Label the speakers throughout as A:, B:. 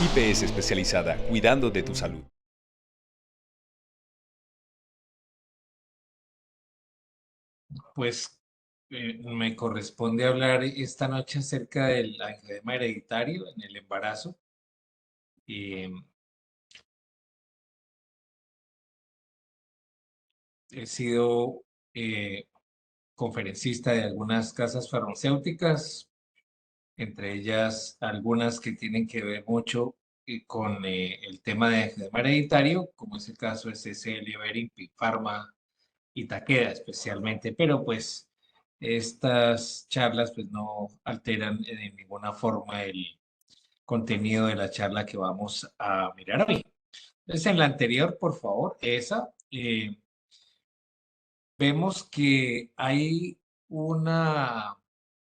A: IPS especializada, cuidando de tu salud.
B: Pues me corresponde hablar esta noche acerca del angioedema hereditario en el embarazo. Y he sido eh, conferencista de algunas casas farmacéuticas, entre ellas algunas que tienen que ver mucho con el tema de angioedema hereditario, como es el caso de CSL, Behring, Pharma y Takeda especialmente, pero pues estas charlas pues no alteran de ninguna forma el contenido de la charla que vamos a mirar hoy. Entonces, en la anterior, por favor, vemos que hay una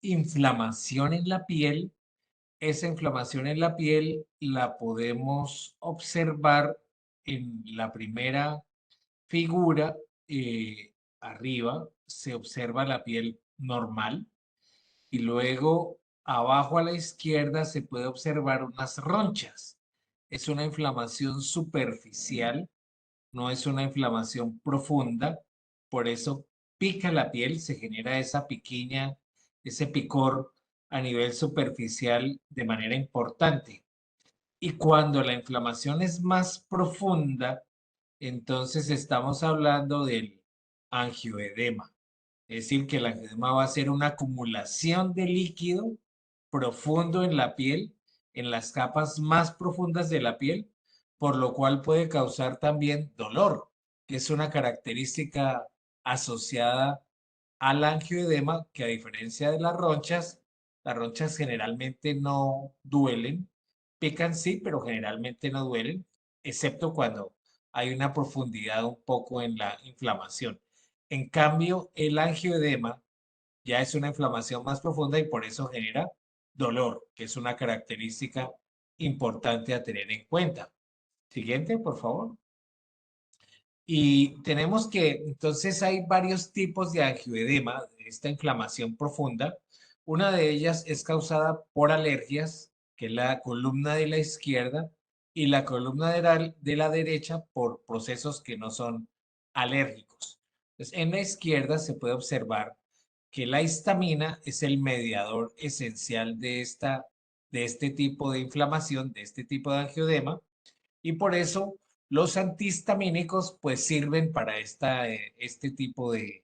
B: inflamación en la piel. Esa inflamación en la piel la podemos observar en la primera figura. Arriba se observa la piel normal y luego abajo a la izquierda se puede observar unas ronchas. Es una inflamación superficial, no es una inflamación profunda, por eso pica la piel, se genera esa piquiña, ese picor a nivel superficial de manera importante. Y cuando la inflamación es más profunda, entonces estamos hablando del angioedema. Es decir, que el angioedema va a ser una acumulación de líquido profundo en la piel, en las capas más profundas de la piel, por lo cual puede causar también dolor, que es una característica asociada al angioedema, que a diferencia de las ronchas generalmente no duelen, pican sí, pero generalmente no duelen, excepto cuando hay una profundidad un poco en la inflamación. En cambio, el angioedema ya es una inflamación más profunda y por eso genera dolor, que es una característica importante a tener en cuenta. Siguiente, por favor. Y tenemos que, entonces hay varios tipos de angioedema, de esta inflamación profunda. Una de ellas es causada por alergias, que es la columna de la izquierda, y la columna de la derecha por procesos que no son alérgicos. Entonces, en la izquierda se puede observar que la histamina es el mediador esencial de este tipo de inflamación, de este tipo de angioedema, y por eso los antihistamínicos pues sirven para este tipo de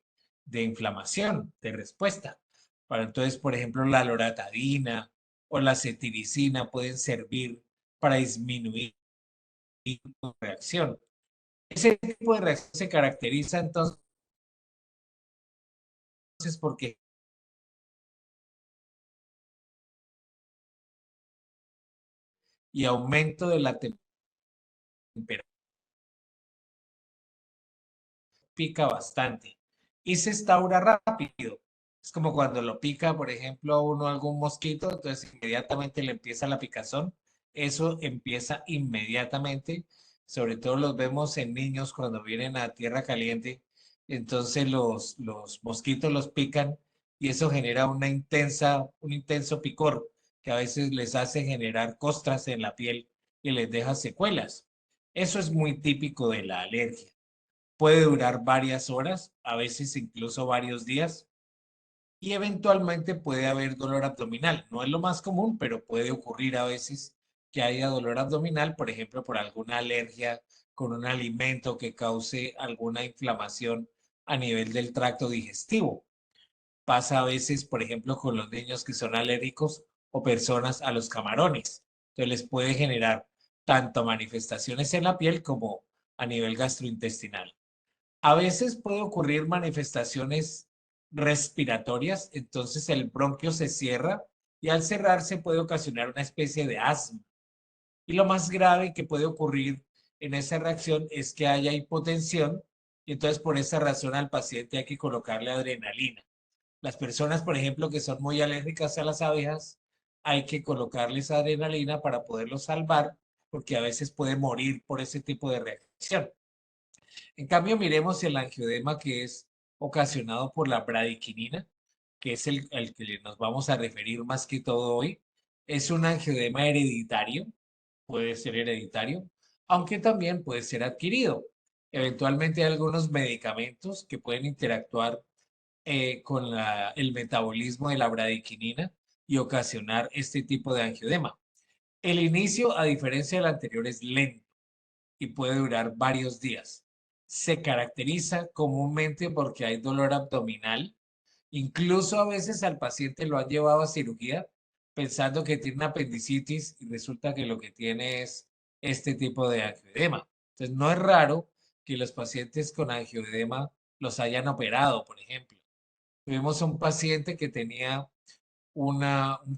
B: inflamación, de respuesta. Para entonces, por ejemplo, la loratadina o la cetiricina pueden servir para disminuir la reacción. Ese tipo de reacción se caracteriza entonces porque y aumento de la temperatura pica bastante y se instaura rápido. Es como cuando lo pica, por ejemplo, a uno algún mosquito, entonces inmediatamente le empieza la picazón. Eso empieza inmediatamente, sobre todo los vemos en niños cuando vienen a tierra caliente, entonces los mosquitos los pican y eso genera un intenso picor que a veces les hace generar costras en la piel y les deja secuelas. Eso es muy típico de la alergia. Puede durar varias horas, a veces incluso varios días, y eventualmente puede haber dolor abdominal. No es lo más común, pero puede ocurrir a veces que haya dolor abdominal, por ejemplo, por alguna alergia con un alimento que cause alguna inflamación a nivel del tracto digestivo. Pasa a veces, por ejemplo, con los niños que son alérgicos o personas a los camarones. Entonces les puede generar tanto manifestaciones en la piel como a nivel gastrointestinal. A veces puede ocurrir manifestaciones respiratorias, entonces el bronquio se cierra y al cerrarse puede ocasionar una especie de asma. Y lo más grave que puede ocurrir en esa reacción es que haya hipotensión y entonces por esa razón al paciente hay que colocarle adrenalina. Las personas, por ejemplo, que son muy alérgicas a las abejas, hay que colocarles adrenalina para poderlos salvar porque a veces puede morir por ese tipo de reacción. En cambio, miremos el angioedema que es ocasionado por la bradiquinina, que es el que nos vamos a referir más que todo hoy, es un angioedema hereditario, puede ser hereditario, aunque también puede ser adquirido. Eventualmente hay algunos medicamentos que pueden interactuar con el metabolismo de la bradiquinina y ocasionar este tipo de angioedema. El inicio, a diferencia del anterior, es lento y puede durar varios días. Se caracteriza comúnmente porque hay dolor abdominal. Incluso a veces al paciente lo han llevado a cirugía pensando que tiene una apendicitis y resulta que lo que tiene es este tipo de angioedema. Entonces, no es raro que los pacientes con angioedema los hayan operado, por ejemplo. Tuvimos un paciente que tenía un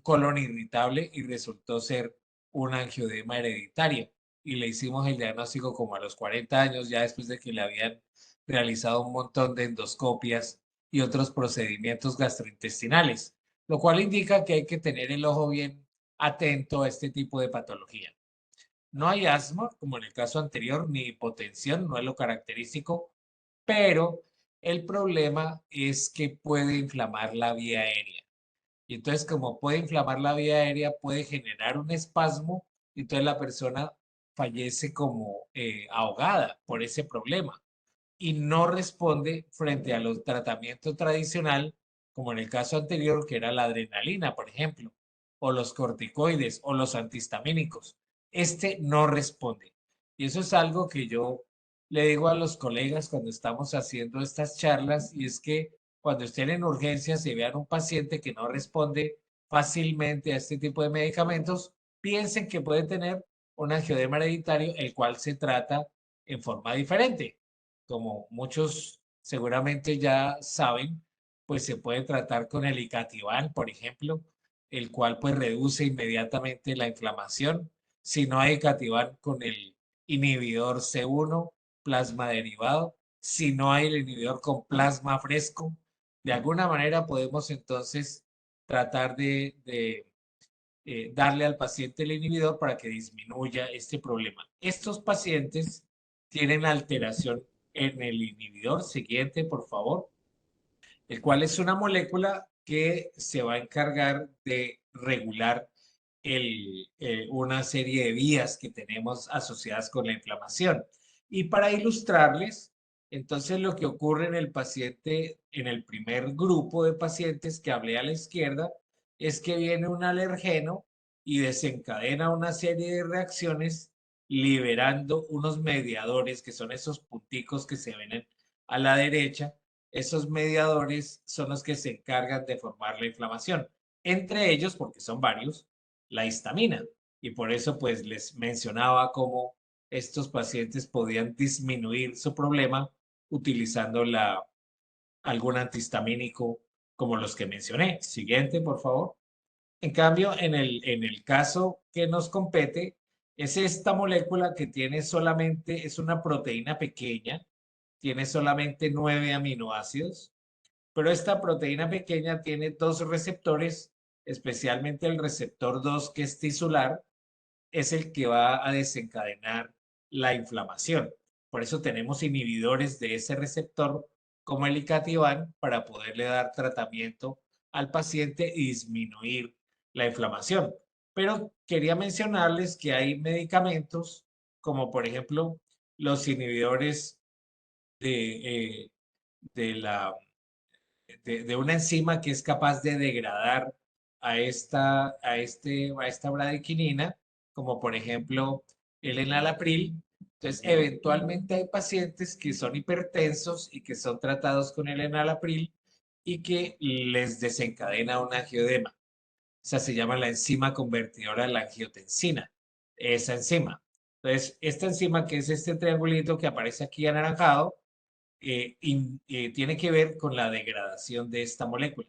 B: colon irritable y resultó ser un angioedema hereditario. Y le hicimos el diagnóstico como a los 40 años, ya después de que le habían realizado un montón de endoscopias y otros procedimientos gastrointestinales, lo cual indica que hay que tener el ojo bien atento a este tipo de patología. No hay asma, como en el caso anterior, ni hipotensión, no es lo característico, pero el problema es que puede inflamar la vía aérea. Y entonces, como puede inflamar la vía aérea, puede generar un espasmo y entonces la persona fallece como ahogada por ese problema y no responde frente a los tratamientos tradicional, como en el caso anterior, que era la adrenalina, por ejemplo, o los corticoides o los antihistamínicos. Este no responde. Y eso es algo que yo le digo a los colegas cuando estamos haciendo estas charlas, y es que cuando estén en urgencias y vean un paciente que no responde fácilmente a este tipo de medicamentos, piensen que puede tener un angioedema hereditario, el cual se trata en forma diferente. Como muchos seguramente ya saben, pues se puede tratar con el Icatibant, por ejemplo, el cual pues reduce inmediatamente la inflamación. Si no hay Icatibant, con el inhibidor C1, plasma derivado. Si no hay el inhibidor con plasma fresco, de alguna manera podemos entonces tratar de darle al paciente el inhibidor para que disminuya este problema. Estos pacientes tienen alteración en el inhibidor siguiente, por favor, el cual es una molécula que se va a encargar de regular una serie de vías que tenemos asociadas con la inflamación. Y para ilustrarles, entonces lo que ocurre en el paciente, en el primer grupo de pacientes que hablé a la izquierda, es que viene un alergeno y desencadena una serie de reacciones liberando unos mediadores que son esos punticos que se ven a la derecha. Esos mediadores son los que se encargan de formar la inflamación. Entre ellos, porque son varios, la histamina. Y por eso, pues, les mencionaba cómo estos pacientes podían disminuir su problema utilizando algún antihistamínico como los que mencioné. Siguiente, por favor. En cambio, en el caso que nos compete, es esta molécula que tiene solamente, es una proteína pequeña, tiene solamente 9 aminoácidos, pero esta proteína pequeña tiene dos receptores, especialmente el receptor 2 que es tisular, es el que va a desencadenar la inflamación. Por eso tenemos inhibidores de ese receptor como el Icatibant para poderle dar tratamiento al paciente y disminuir la inflamación. Pero quería mencionarles que hay medicamentos como por ejemplo los inhibidores de, de la de una enzima que es capaz de degradar a esta bradiquinina, como por ejemplo el enalapril. Entonces, eventualmente hay pacientes que son hipertensos y que son tratados con el enalapril y que les desencadena un angioedema. O sea, se llama la enzima convertidora de la angiotensina, esa enzima. Entonces, esta enzima, que es este triangulito que aparece aquí anaranjado, tiene que ver con la degradación de esta molécula.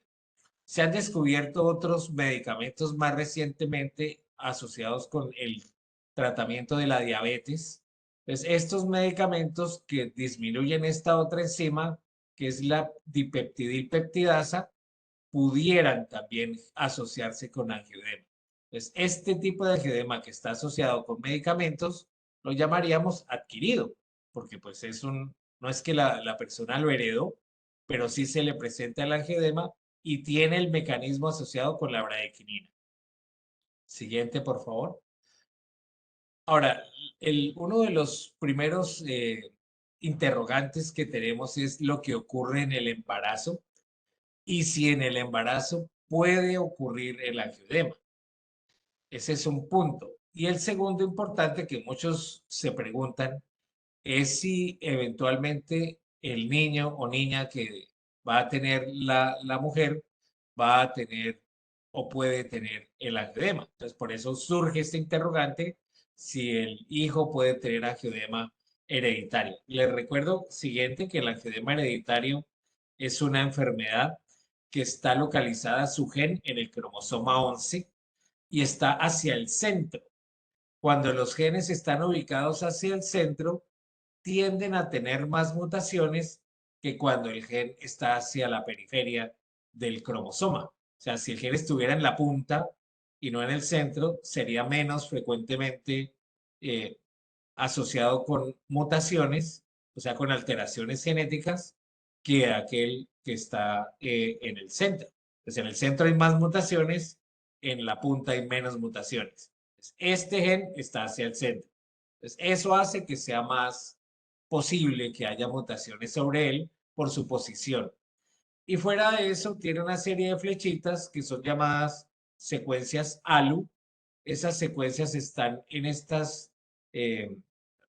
B: Se han descubierto otros medicamentos más recientemente asociados con el tratamiento de la diabetes. Entonces, estos medicamentos que disminuyen esta otra enzima, que es la dipeptidilpeptidasa, pudieran también asociarse con angioedema. Entonces, este tipo de angioedema que está asociado con medicamentos lo llamaríamos adquirido, porque pues no es que la persona lo heredó, pero sí se le presenta el angioedema y tiene el mecanismo asociado con la bradequinina. Siguiente, por favor. Ahora, uno de los primeros interrogantes que tenemos es lo que ocurre en el embarazo y si en el embarazo puede ocurrir el angioedema. Ese es un punto. Y el segundo importante que muchos se preguntan es si eventualmente el niño o niña que va a tener la mujer va a tener o puede tener el angioedema. Entonces, por eso surge este interrogante si el hijo puede tener angioedema hereditario. Les recuerdo siguiente que el angioedema hereditario es una enfermedad que está localizada su gen en el cromosoma 11 y está hacia el centro. Cuando los genes están ubicados hacia el centro, tienden a tener más mutaciones que cuando el gen está hacia la periferia del cromosoma. O sea, si el gen estuviera en la punta y no en el centro, sería menos frecuentemente eh, asociado con mutaciones, o sea, con alteraciones genéticas, que aquel que está en el centro. Pues en el centro hay más mutaciones, en la punta hay menos mutaciones. Este gen está hacia el centro. Entonces, eso hace que sea más posible que haya mutaciones sobre él por su posición. Y fuera de eso, tiene una serie de flechitas que son llamadas secuencias ALU. Esas secuencias están en estas eh,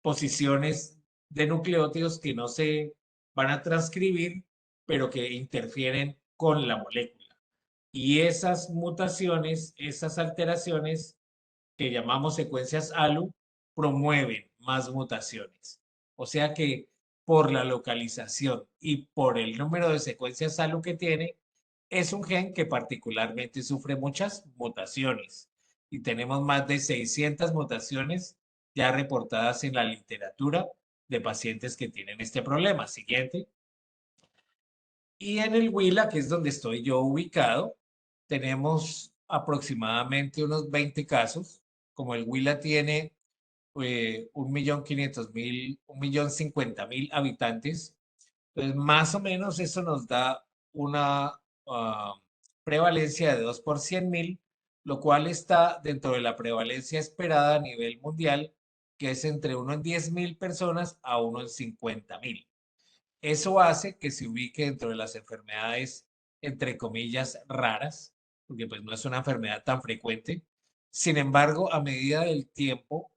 B: posiciones de nucleótidos que no se van a transcribir, pero que interfieren con la molécula. Y esas mutaciones, esas alteraciones que llamamos secuencias ALU, promueven más mutaciones. O sea que por la localización y por el número de secuencias ALU que tiene, es un gen que particularmente sufre muchas mutaciones. Y tenemos más de 600 mutaciones ya reportadas en la literatura de pacientes que tienen este problema. Siguiente. Y en el Huila, que es donde estoy yo ubicado, tenemos aproximadamente unos 20 casos. Como el Huila tiene 1.500.000, 1.050.000 habitantes, pues más o menos eso nos da una prevalencia de 2 por 100.000, lo cual está dentro de la prevalencia esperada a nivel mundial, que es entre 1 en 10.000 personas a 1 en 50.000. Eso hace que se ubique dentro de las enfermedades, entre comillas, raras, porque pues no es una enfermedad tan frecuente. Sin embargo, a medida del tiempo,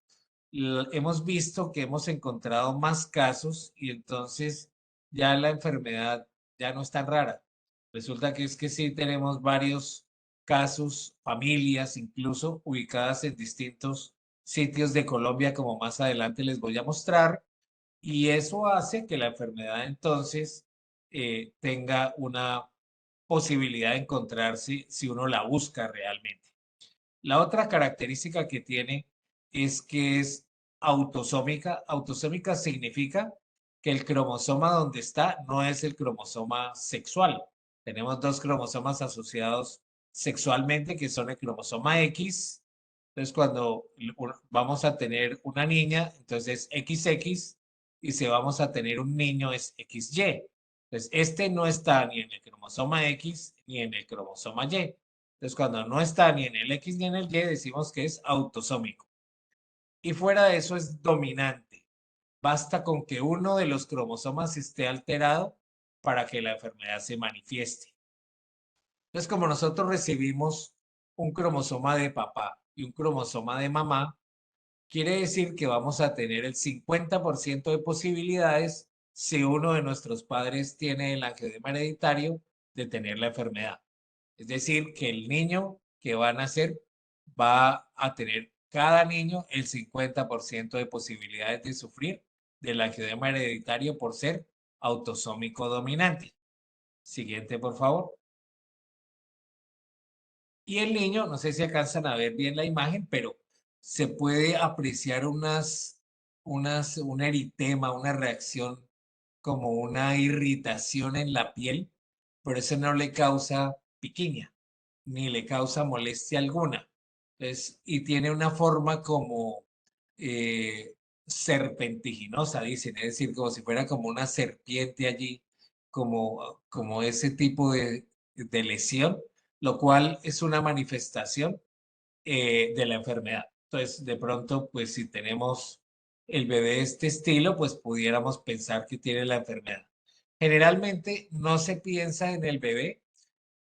B: hemos visto que hemos encontrado más casos y entonces ya la enfermedad ya no es tan rara. Resulta que es que sí tenemos varios casos, familias incluso ubicadas en distintos sitios de Colombia, como más adelante les voy a mostrar, y eso hace que la enfermedad entonces tenga una posibilidad de encontrarse si uno la busca realmente. La otra característica que tiene es que es autosómica. Autosómica significa que el cromosoma donde está no es el cromosoma sexual. Tenemos dos cromosomas asociados sexualmente que son el cromosoma X. Entonces, cuando vamos a tener una niña, entonces es XX, y si vamos a tener un niño es XY. Entonces, este no está ni en el cromosoma X ni en el cromosoma Y. Entonces, cuando no está ni en el X ni en el Y, decimos que es autosómico. Y fuera de eso es dominante. Basta con que uno de los cromosomas esté alterado para que la enfermedad se manifieste. Entonces, como nosotros recibimos un cromosoma de papá y un cromosoma de mamá, quiere decir que vamos a tener el 50% de posibilidades si uno de nuestros padres tiene el angioedema hereditario de tener la enfermedad. Es decir, que el niño que va a nacer va a tener cada niño el 50% de posibilidades de sufrir del angioedema hereditario por ser autosómico dominante. Siguiente, por favor. Y el niño, no sé si alcanzan a ver bien la imagen, pero se puede apreciar un eritema, una reacción como una irritación en la piel, pero eso no le causa piquiña, ni le causa molestia alguna. Entonces, y tiene una forma como eh, serpentiginosa, dicen, es decir, como si fuera como una serpiente allí, como ese tipo de lesión, lo cual es una manifestación de la enfermedad. Entonces, de pronto, pues si tenemos el bebé de este estilo, pues pudiéramos pensar que tiene la enfermedad. Generalmente no se piensa en el bebé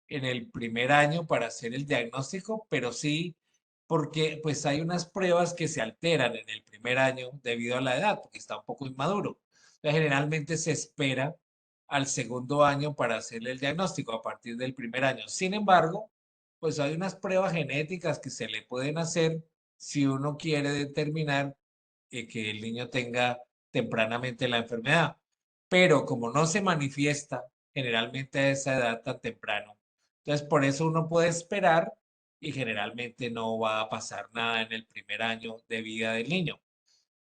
B: en el primer año para hacer el diagnóstico, pero sí porque pues hay unas pruebas que se alteran en el primer año debido a la edad, porque está un poco inmaduro. Entonces, generalmente se espera al segundo año para hacerle el diagnóstico a partir del primer año. Sin embargo, pues hay unas pruebas genéticas que se le pueden hacer si uno quiere determinar que el niño tenga tempranamente la enfermedad. Pero como no se manifiesta generalmente a esa edad tan temprano, entonces por eso uno puede esperar y generalmente no va a pasar nada en el primer año de vida del niño.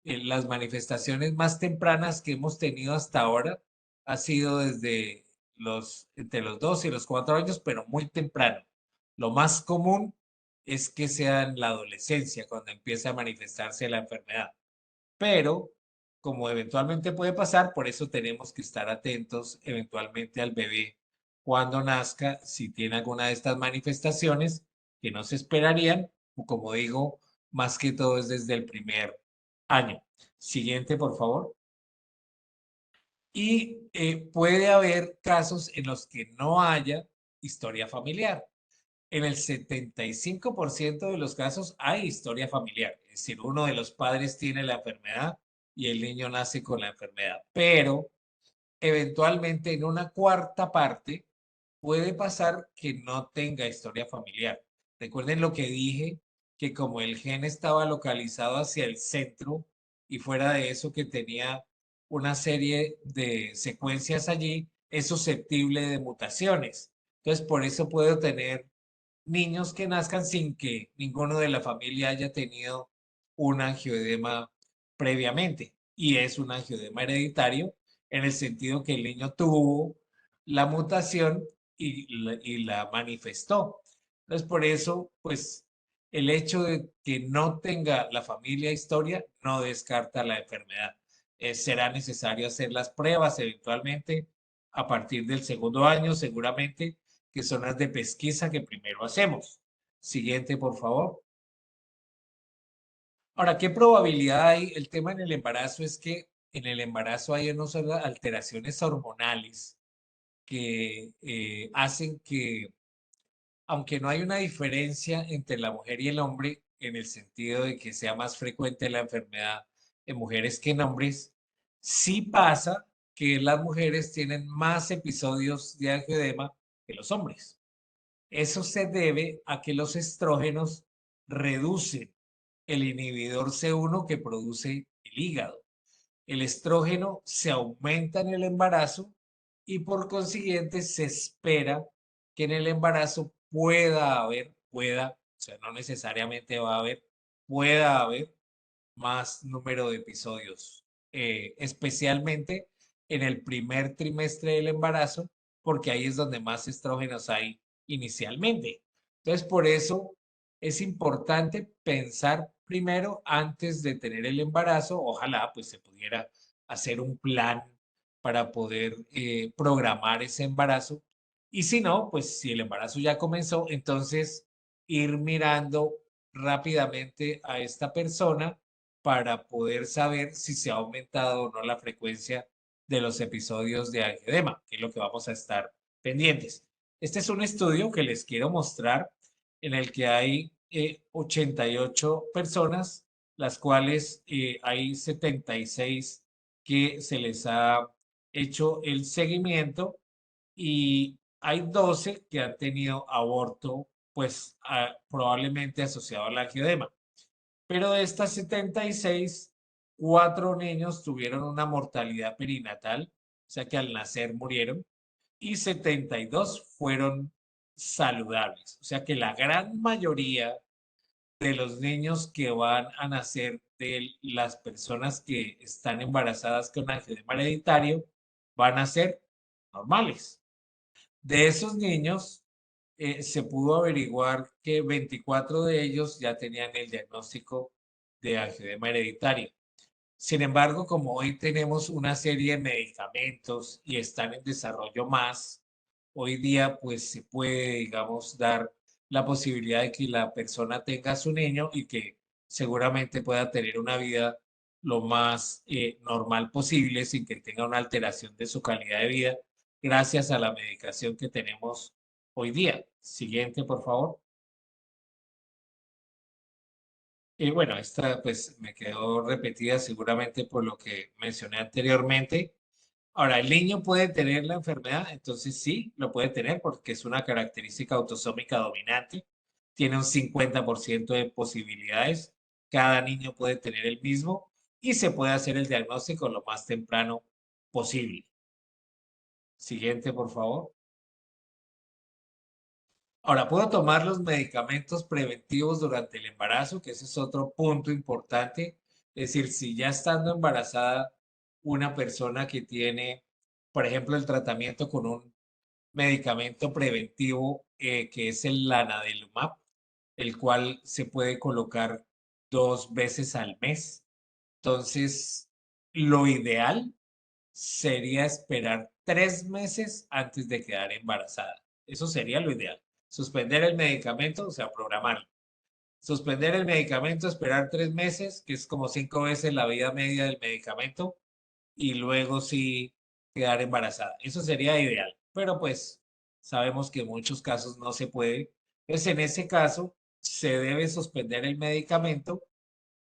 B: Las manifestaciones más tempranas que hemos tenido hasta ahora ha sido desde entre los 2 y los 4 años, pero muy temprano. Lo más común es que sea en la adolescencia cuando empieza a manifestarse la enfermedad. Pero como eventualmente puede pasar, por eso tenemos que estar atentos eventualmente al bebé cuando nazca, si tiene alguna de estas manifestaciones que no se esperarían, o como digo, más que todo es desde el primer año. Siguiente, por favor. Y puede haber casos en los que no haya historia familiar. En el 75% de los casos hay historia familiar, es decir, uno de los padres tiene la enfermedad y el niño nace con la enfermedad, pero eventualmente en una cuarta parte puede pasar que no tenga historia familiar. Recuerden lo que dije, que como el gen estaba localizado hacia el centro y fuera de eso que tenía una serie de secuencias allí, es susceptible de mutaciones. Entonces, por eso puedo tener niños que nazcan sin que ninguno de la familia haya tenido un angioedema previamente. Y es un angioedema hereditario en el sentido que el niño tuvo la mutación y la manifestó. Entonces, por eso, pues, el hecho de que no tenga la familia historia no descarta la enfermedad. Será necesario hacer las pruebas eventualmente a partir del segundo año, seguramente, que son las de pesquisa que primero hacemos. Siguiente, por favor. Ahora, ¿qué probabilidad hay? El tema en el embarazo es que en el embarazo hay unas alteraciones hormonales que hacen que, aunque no hay una diferencia entre la mujer y el hombre, en el sentido de que sea más frecuente la enfermedad en mujeres que en hombres, sí pasa que las mujeres tienen más episodios de angioedema que los hombres. Eso se debe a que los estrógenos reducen el inhibidor C1 que produce el hígado. El estrógeno se aumenta en el embarazo y por consiguiente se espera que en el embarazo pueda, o sea, no necesariamente va a haber, pueda haber más número de episodios, especialmente en el primer trimestre del embarazo, porque ahí es donde más estrógenos hay inicialmente. Entonces, por eso es importante pensar primero antes de tener el embarazo. Ojalá pues se pudiera hacer un plan para poder programar ese embarazo. Y si no, pues si el embarazo ya comenzó, entonces ir mirando rápidamente a esta persona para poder saber si se ha aumentado o no la frecuencia de los episodios de angioedema, que es lo que vamos a estar pendientes. Este es un estudio que les quiero mostrar en el que hay 88 personas, las cuales hay 76 que se les ha hecho el seguimiento y hay 12 que han tenido aborto, pues probablemente asociado al angioedema. Pero de estas 76, 4 niños tuvieron una mortalidad perinatal, o sea que al nacer murieron, y 72 fueron saludables. O sea que la gran mayoría de los niños que van a nacer de las personas que están embarazadas con angioedema hereditario van a ser normales. De esos niños, se pudo averiguar que 24 de ellos ya tenían el diagnóstico de angioedema hereditario. Sin embargo, como hoy tenemos una serie de medicamentos y están en desarrollo más, hoy día pues se puede, digamos, dar la posibilidad de que la persona tenga a su niño y que seguramente pueda tener una vida lo más normal posible sin que tenga una alteración de su calidad de vida gracias a la medicación que tenemos hoy día. Siguiente, por favor. Y bueno, esta pues me quedó repetida seguramente por lo que mencioné anteriormente. Ahora, ¿el niño puede tener la enfermedad? Entonces sí, lo puede tener porque es una característica autosómica dominante. Tiene un 50% de posibilidades. Cada niño puede tener el mismo y se puede hacer el diagnóstico lo más temprano posible. Siguiente, por favor. Ahora, puedo tomar los medicamentos preventivos durante el embarazo, que ese es otro punto importante. Es decir, si ya estando embarazada una persona que tiene, por ejemplo, el tratamiento con un medicamento preventivo que es el lanadelumab, el cual se puede colocar 2 veces al mes. Entonces, lo ideal sería esperar 3 meses antes de quedar embarazada. Eso sería lo ideal. Suspender el medicamento, o sea, programarlo. Suspender el medicamento, esperar 3 meses, que es como 5 veces la vida media del medicamento, y luego sí quedar embarazada. Eso sería ideal, pero pues sabemos que en muchos casos no se puede. Entonces, en ese caso, se debe suspender el medicamento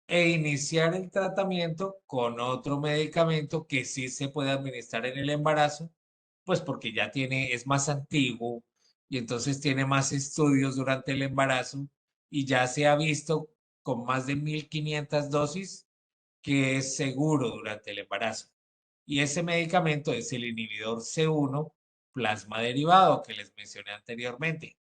B: e iniciar el tratamiento con otro medicamento que sí se puede administrar en el embarazo, pues porque ya tiene, es más antiguo y entonces tiene más estudios durante el embarazo y ya se ha visto con más de 1.500 dosis que es seguro durante el embarazo. Y ese medicamento es el inhibidor C1 plasma derivado que les mencioné anteriormente.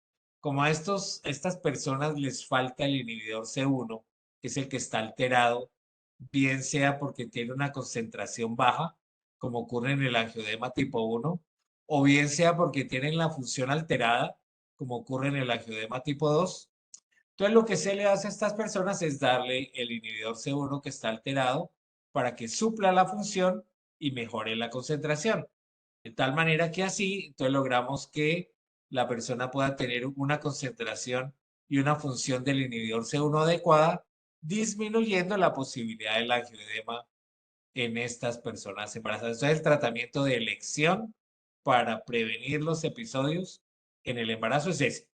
B: Como a estas personas les falta el inhibidor C1, que es el que está alterado, bien sea porque tiene una concentración baja, como ocurre en el angioedema tipo 1, o bien sea porque tienen la función alterada, como ocurre en el angioedema tipo 2. Entonces, lo que se le hace a estas personas es darle el inhibidor C1 que está alterado para que supla la función y mejore la concentración. De tal manera que así, entonces logramos que la persona pueda tener una concentración y una función del inhibidor C1 adecuada, disminuyendo la posibilidad del angioedema en estas personas embarazadas. Entonces, el tratamiento de elección para prevenir los episodios en el embarazo es ese.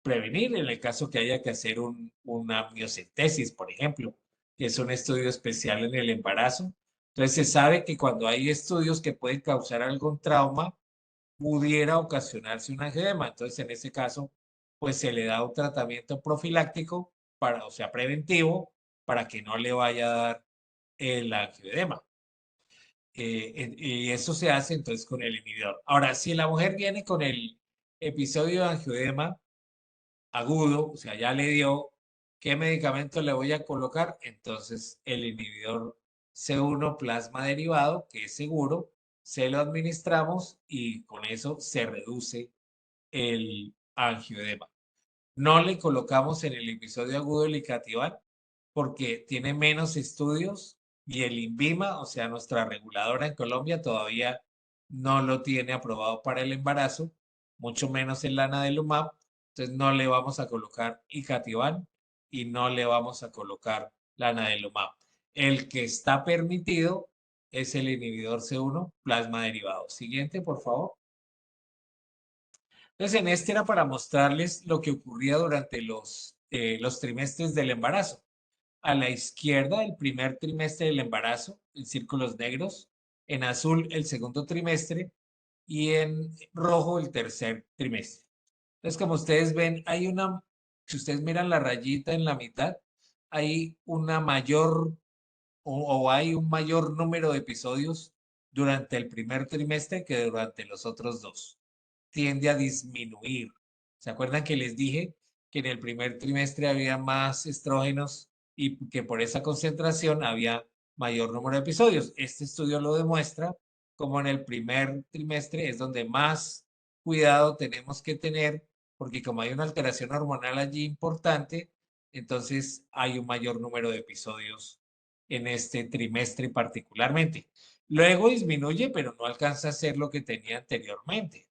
B: Prevenir en el caso que haya que hacer una miocentesis, por ejemplo, que es un estudio especial en el embarazo. Entonces, se sabe que cuando hay estudios que pueden causar algún trauma, pudiera ocasionarse un angioedema. Entonces, en ese caso, pues se le da un tratamiento profiláctico, para, o sea, preventivo, para que no le vaya a dar el angioedema. Y eso se hace entonces con el inhibidor. Ahora, si la mujer viene con el episodio de angioedema agudo, o sea, ya le dio qué medicamento le voy a colocar, entonces el inhibidor C1 plasma derivado, que es seguro, se lo administramos y con eso se reduce el angioedema. No le colocamos en el episodio agudo el Icatibant porque tiene menos estudios y el INVIMA, o sea, nuestra reguladora en Colombia, todavía no lo tiene aprobado para el embarazo, mucho menos el lanadelumab. Entonces no le vamos a colocar Icatibant y no le vamos a colocar lanadelumab. El que está permitido es el inhibidor C1 plasma derivado. Siguiente, por favor. Entonces, en este era para mostrarles lo que ocurría durante los trimestres del embarazo. A la izquierda, el primer trimestre del embarazo, en círculos negros, en azul, el segundo trimestre y en rojo, el tercer trimestre. Entonces, como ustedes ven, si ustedes miran la rayita en la mitad, hay una mayor o hay un mayor número de episodios durante el primer trimestre que durante los otros dos. Tiende a disminuir. ¿Se acuerdan que les dije que en el primer trimestre había más estrógenos y que por esa concentración había mayor número de episodios? Este estudio lo demuestra, como en el primer trimestre es donde más cuidado tenemos que tener, porque como hay una alteración hormonal allí importante, entonces hay un mayor número de episodios en este trimestre particularmente. Luego disminuye, pero no alcanza a ser lo que tenía anteriormente.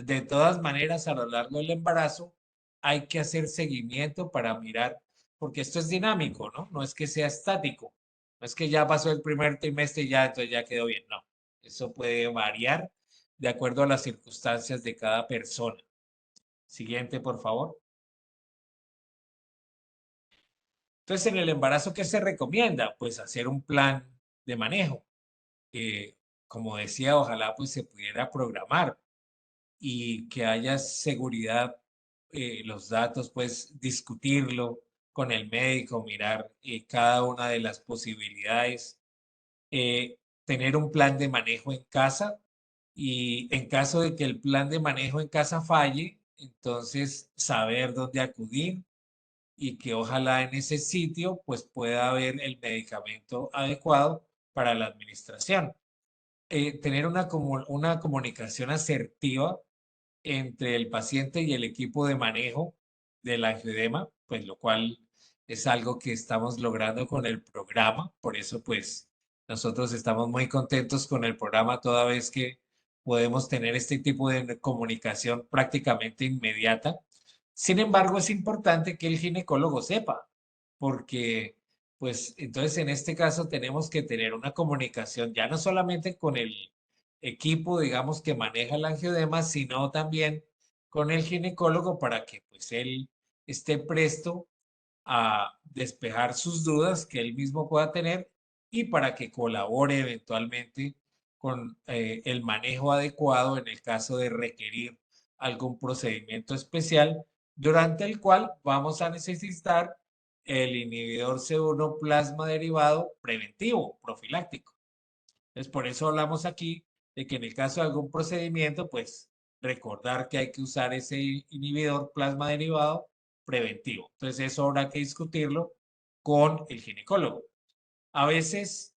B: De todas maneras, a lo largo del embarazo hay que hacer seguimiento para mirar, porque esto es dinámico, ¿no? No es que sea estático, no es que ya pasó el primer trimestre y ya, entonces ya quedó bien, no. Eso puede variar de acuerdo a las circunstancias de cada persona. Siguiente, por favor. Entonces, en el embarazo, ¿qué se recomienda? Pues hacer un plan de manejo. Que, como decía, ojalá pues se pudiera programar y que haya seguridad, los datos, pues discutirlo con el médico, mirar cada una de las posibilidades, tener un plan de manejo en casa y en caso de que el plan de manejo en casa falle, entonces saber dónde acudir y que ojalá en ese sitio pues pueda haber el medicamento adecuado para la administración. Tener una comunicación asertiva entre el paciente y el equipo de manejo del angioedema, pues lo cual es algo que estamos logrando con el programa. Por eso, pues, nosotros estamos muy contentos con el programa toda vez que podemos tener este tipo de comunicación prácticamente inmediata. Sin embargo, es importante que el ginecólogo sepa, porque, pues, entonces en este caso tenemos que tener una comunicación ya no solamente con el equipo, digamos, que maneja el angioedema, sino también con el ginecólogo para que pues él esté presto a despejar sus dudas que él mismo pueda tener y para que colabore eventualmente con el manejo adecuado en el caso de requerir algún procedimiento especial durante el cual vamos a necesitar el inhibidor C1 plasma derivado preventivo, profiláctico. Entonces, por eso hablamos aquí de que en el caso de algún procedimiento, pues recordar que hay que usar ese inhibidor plasma derivado preventivo. Entonces, eso habrá que discutirlo con el ginecólogo. A veces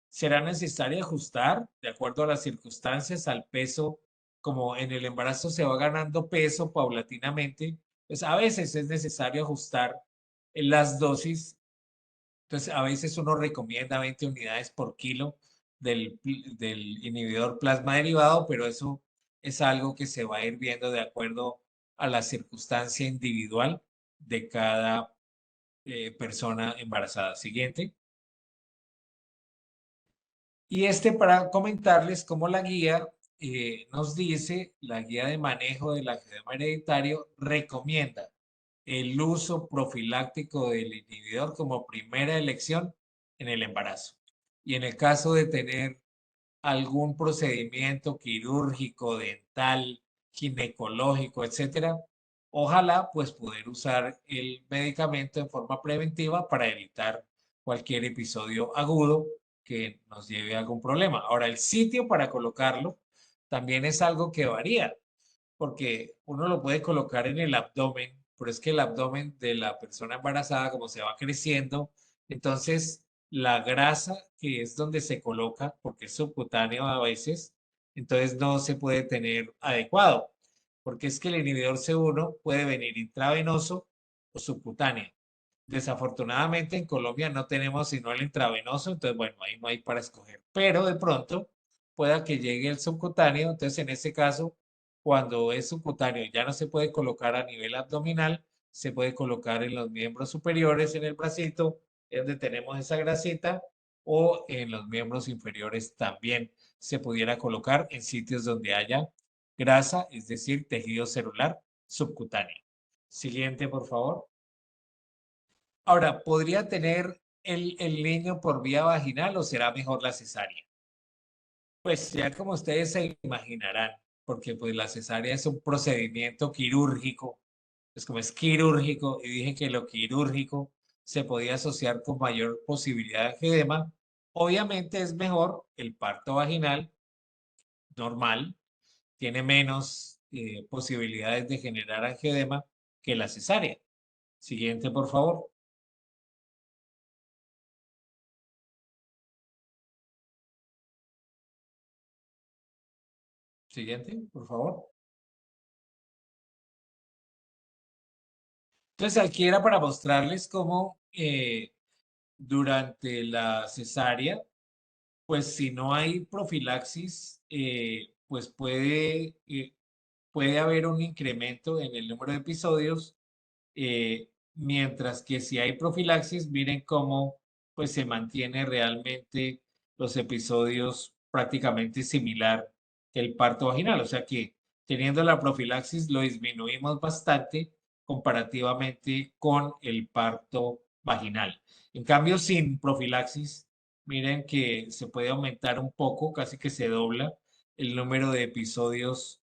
B: será necesario ajustar, de acuerdo a las circunstancias, al peso, como en el embarazo se va ganando peso paulatinamente, pues a veces es necesario ajustar las dosis. Entonces, a veces uno recomienda 20 unidades por kilo del inhibidor plasma derivado, pero eso es algo que se va a ir viendo de acuerdo a la circunstancia individual de cada persona embarazada. Siguiente. Y este para comentarles cómo la guía nos dice, la guía de manejo del angioedema hereditario recomienda el uso profiláctico del inhibidor como primera elección en el embarazo. Y en el caso de tener algún procedimiento quirúrgico, dental, ginecológico, etcétera, ojalá pues poder usar el medicamento en forma preventiva para evitar cualquier episodio agudo que nos lleve a algún problema. Ahora, el sitio para colocarlo también es algo que varía porque uno lo puede colocar en el abdomen, pero es que el abdomen de la persona embarazada, como se va creciendo, entonces la grasa que es donde se coloca, porque es subcutáneo a veces, entonces no se puede tener adecuado, porque es que el inhibidor C1 puede venir intravenoso o subcutáneo. Desafortunadamente en Colombia no tenemos sino el intravenoso, entonces bueno, ahí no hay para escoger, pero de pronto pueda que llegue el subcutáneo, entonces en ese caso, cuando es subcutáneo ya no se puede colocar a nivel abdominal, se puede colocar en los miembros superiores, en el bracito, es donde tenemos esa grasita, o en los miembros inferiores también se pudiera colocar en sitios donde haya grasa, es decir, tejido celular subcutáneo. Siguiente, por favor. Ahora, ¿podría tener el niño por vía vaginal o será mejor la cesárea? Pues ya como ustedes se imaginarán, porque pues la cesárea es un procedimiento quirúrgico, pues como es quirúrgico y dije que lo quirúrgico se podía asociar con mayor posibilidad de angioedema, obviamente es mejor el parto vaginal normal, tiene menos posibilidades de generar angioedema que la cesárea. Siguiente, por favor. Siguiente, por favor. Entonces, aquí era para mostrarles cómo durante la cesárea, pues si no hay profilaxis, pues puede puede haber un incremento en el número de episodios, mientras que si hay profilaxis, miren cómo pues se mantiene realmente los episodios prácticamente similar que el parto vaginal. O sea que teniendo la profilaxis lo disminuimos bastante comparativamente con el parto vaginal. En cambio, sin profilaxis, miren que se puede aumentar un poco, casi que se dobla el número de episodios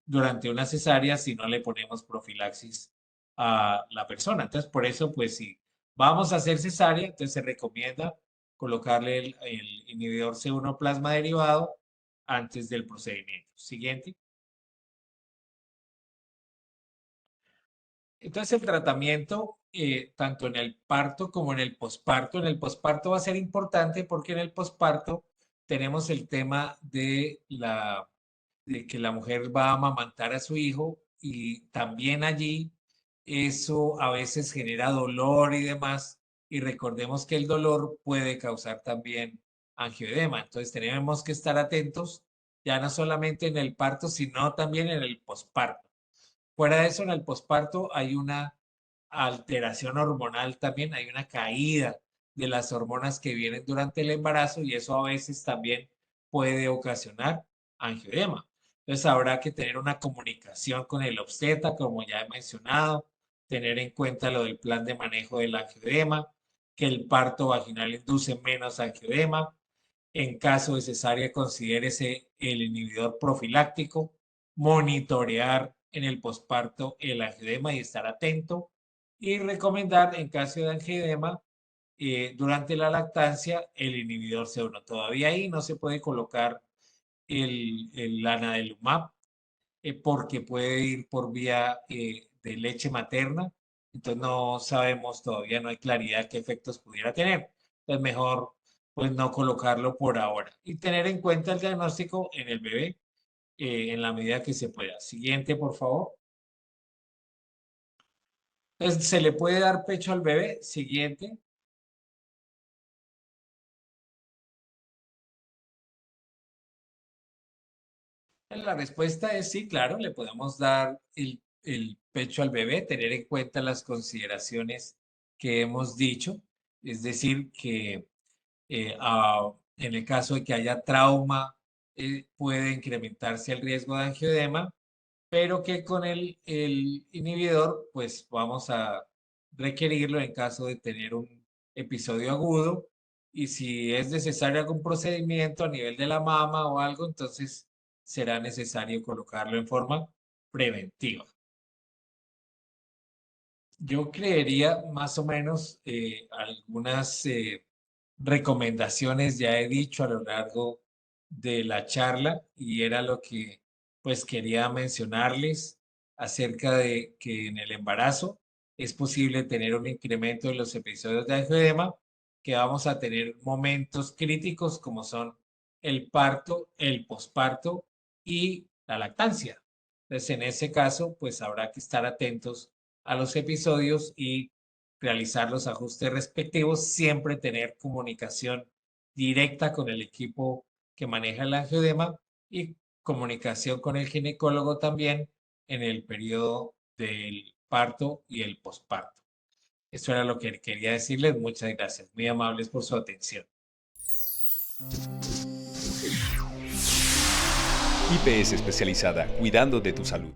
B: durante una cesárea si no le ponemos profilaxis a la persona. Entonces, por eso, pues si vamos a hacer cesárea, entonces se recomienda colocarle el inhibidor C1 plasma derivado antes del procedimiento. Siguiente. Entonces, el tratamiento, tanto en el parto como en el posparto va a ser importante porque en el posparto tenemos el tema de que la mujer va a amamantar a su hijo y también allí eso a veces genera dolor y demás. Y recordemos que el dolor puede causar también angioedema. Entonces tenemos que estar atentos ya no solamente en el parto, sino también en el posparto. Fuera de eso, en el posparto hay una alteración hormonal también, hay una caída de las hormonas que vienen durante el embarazo y eso a veces también puede ocasionar angioedema. Entonces habrá que tener una comunicación con el obstetra, como ya he mencionado, tener en cuenta lo del plan de manejo del angioedema, que el parto vaginal induce menos angioedema. En caso de cesárea, considérese el inhibidor profiláctico, monitorear en el posparto el angioedema y estar atento y recomendar en caso de angioedema durante la lactancia el inhibidor C1. Todavía ahí no se puede colocar el anadelumab porque puede ir por vía de leche materna, entonces no sabemos todavía, no hay claridad qué efectos pudiera tener. Es mejor pues no colocarlo por ahora y tener en cuenta el diagnóstico en el bebé en la medida que se pueda. Siguiente, por favor. Entonces, ¿se le puede dar pecho al bebé? Siguiente. La respuesta es sí, claro, le podemos dar el pecho al bebé, tener en cuenta las consideraciones que hemos dicho, es decir, que en el caso de que haya trauma, puede incrementarse el riesgo de angioedema, pero que con el inhibidor, pues vamos a requerirlo en caso de tener un episodio agudo y si es necesario algún procedimiento a nivel de la mama o algo, entonces será necesario colocarlo en forma preventiva. Yo creería más o menos algunas recomendaciones ya he dicho a lo largo de la charla y era lo que pues quería mencionarles acerca de que en el embarazo es posible tener un incremento de los episodios de angioedema, que vamos a tener momentos críticos como son el parto, el posparto y la lactancia. Entonces, en ese caso, pues habrá que estar atentos a los episodios y realizar los ajustes respectivos, siempre tener comunicación directa con el equipo que maneja el angioedema y comunicación con el ginecólogo también en el periodo del parto y el posparto. Eso era lo que quería decirles. Muchas gracias. Muy amables por su atención.
A: IPS especializada, cuidando de tu salud.